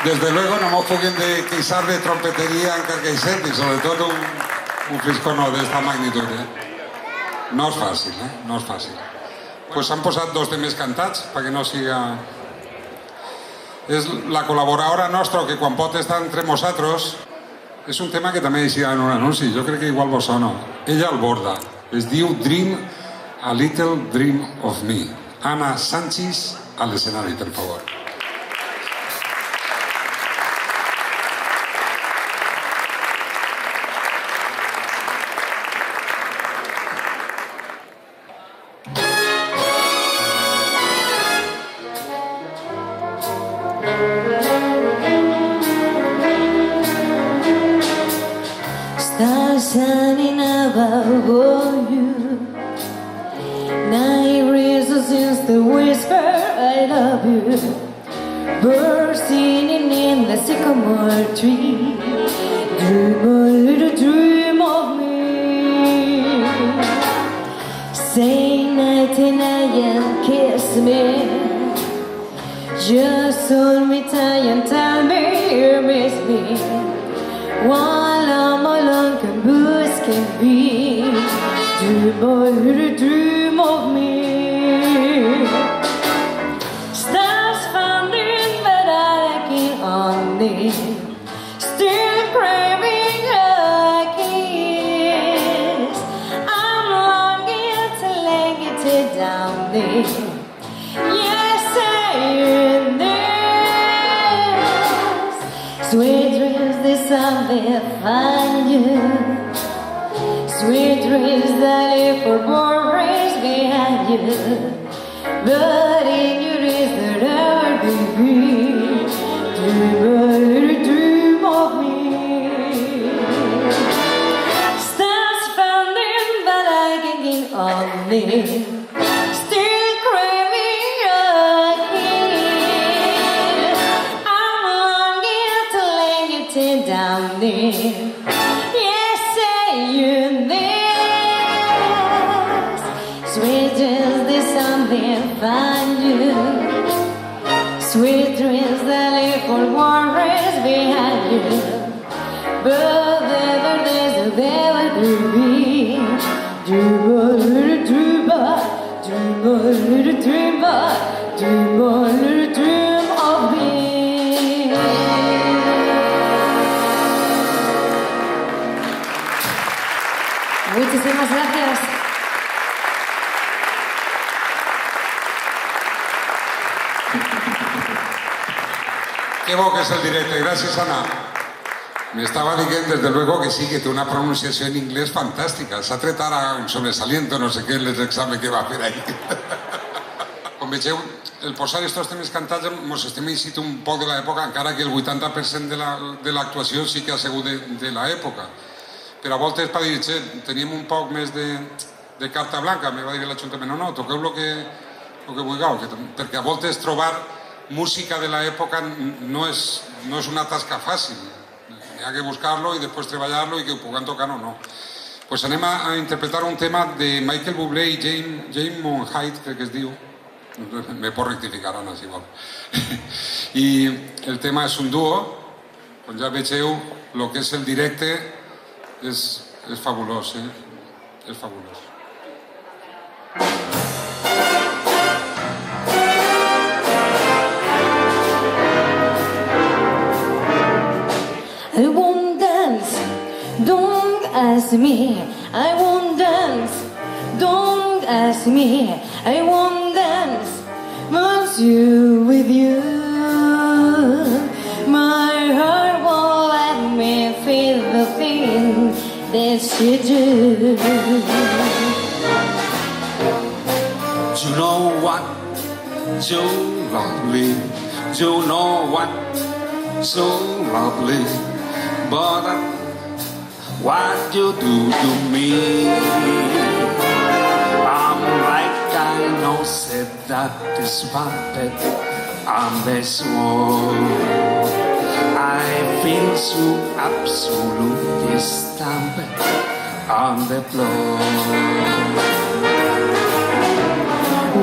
Desde luego no mos puguin de queixar de trompetería en Carcaixent y sobre todo un fliscono de esta magnitud. No és fàcil, no és fàcil. Pues han posat dos temes cantats perquè no siga... És la col·laboradora nostra que quan pot estar entre nosaltres. És un tema que també deixia en un anunci, jo crec que igual vos sona. Ella el borda. Es diu Dream, a Little Dream of Me. Ana Sánchez a l'escenari, per favor. Stars shining above you. Night reasons since the whisper I love you. Birds singing in the sycamore tree. Dream a little dream of me. Say nighty-night and kiss me. Just hold me tight and tell me you miss me. While I'm alone, can booze can be. Dream a little dream of me. Stars funding, but I can't on me. Still craving a kiss. I'm longing to lay it down there. Yes, saying this. Sweet dreams, this I will find you. Sweet dreams that live for boundaries behind you. But in your dreams that ever be free. Dream a little dream of me. Stars founding, but I can't get on me. Still craving a kiss. I'm longing to lay you down there. Yes, say you this. Sweet dreams, this something find you. Sweet dreams that live for worries behind you. But never days there will be. Dream a little dreamer, dream a little dreamer, dream a little dream of me. Muchísimas gracias. Qué bo que és el directe. Gràcies, Ana. Me estava dient, desde luego, que sí, que té una pronunciació en inglès fantàstica. S'ha tret ara un sobresaliento, no sé què, en els exàmens que va fer ahí. Com vegeu, el posar estos temes cantats ens estem eixit un poc de l'època, encara que el 80% de l'actuació sí que ha sigut de l'època. Però a voltes, per dir, tenim un poc més de carta blanca. Me va dir l'Ajuntament, no, toqueu el que vulgueu, perquè a voltes trobar música de l'època no és una tasca fàcil. Hi ha que buscar-lo i després treballar-lo i que ho puguem tocar o no. Pues anem a interpretar un tema de Michael Bublé i James Monheit, crec que es diu. Me pot rectificar, Anna, si vol. I el tema és un duo. Com ja vegeu, el que és el directe és fabulós, és fabulós. I won't dance, don't ask me. I won't dance, don't ask me. I won't dance, once you with you. My heart won't let me feel the thing that you do. You know what, so lovely. You know what, so lovely. But what you do to me, I'm like I know said that is puppet on this wall. I feel so absolutely stamped on the floor.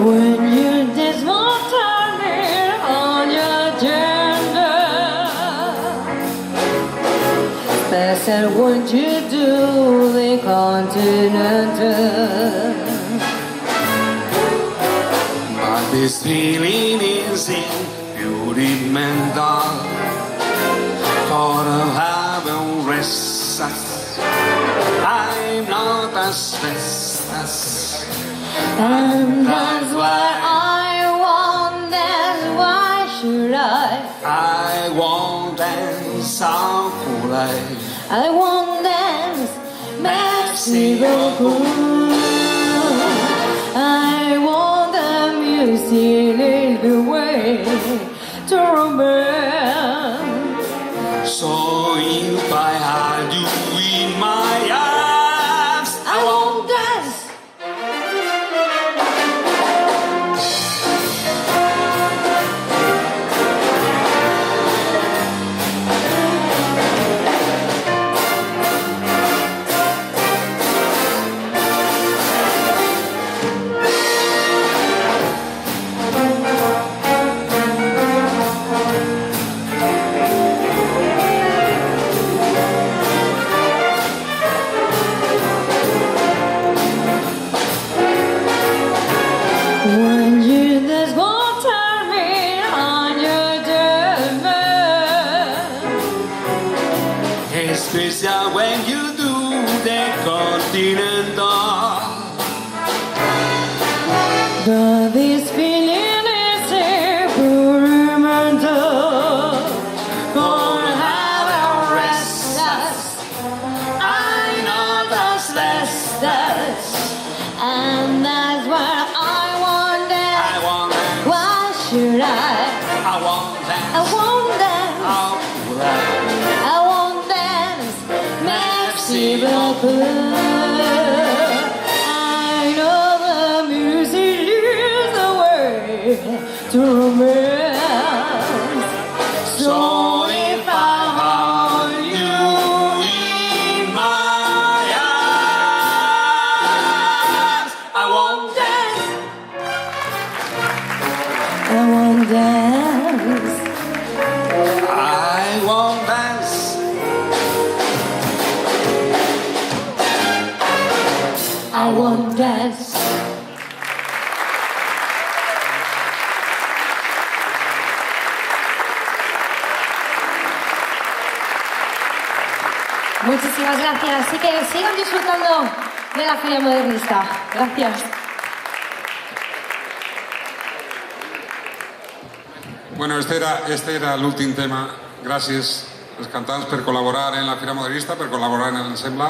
When you dance more turning on your gender, want you to the continental. But this feeling is impediment for having restless. I'm not as restless, And that's why I want, that's why should I won't dance all life. I won't dance, Mexico. I want the music lead the way to romance. So if I had you in my arms, I won't dance. When you just won't turn me on your deadman. especially when you do the continental. But this feeling is experimental. Gonna have a restless. I know that's restless. And that's what I want I that. want that, Why should I? I want that, I want that. all right. I want dance, Mexico. I know the music is the way to romance. So if I hold you In my arms, I won't dance. I won't dance. I won't dance. I won't dance. Muchísimas gracias. Así que sigan disfrutando de la Feria Modernista. Gracias. Bueno, este era l'últim tema. Gràcies als cantants per col·laborar en la Fira Modernista, per col·laborar en l'Ensemble.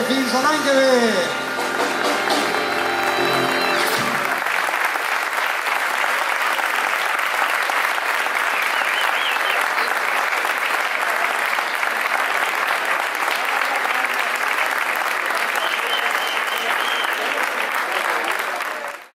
Fins l'any que ve.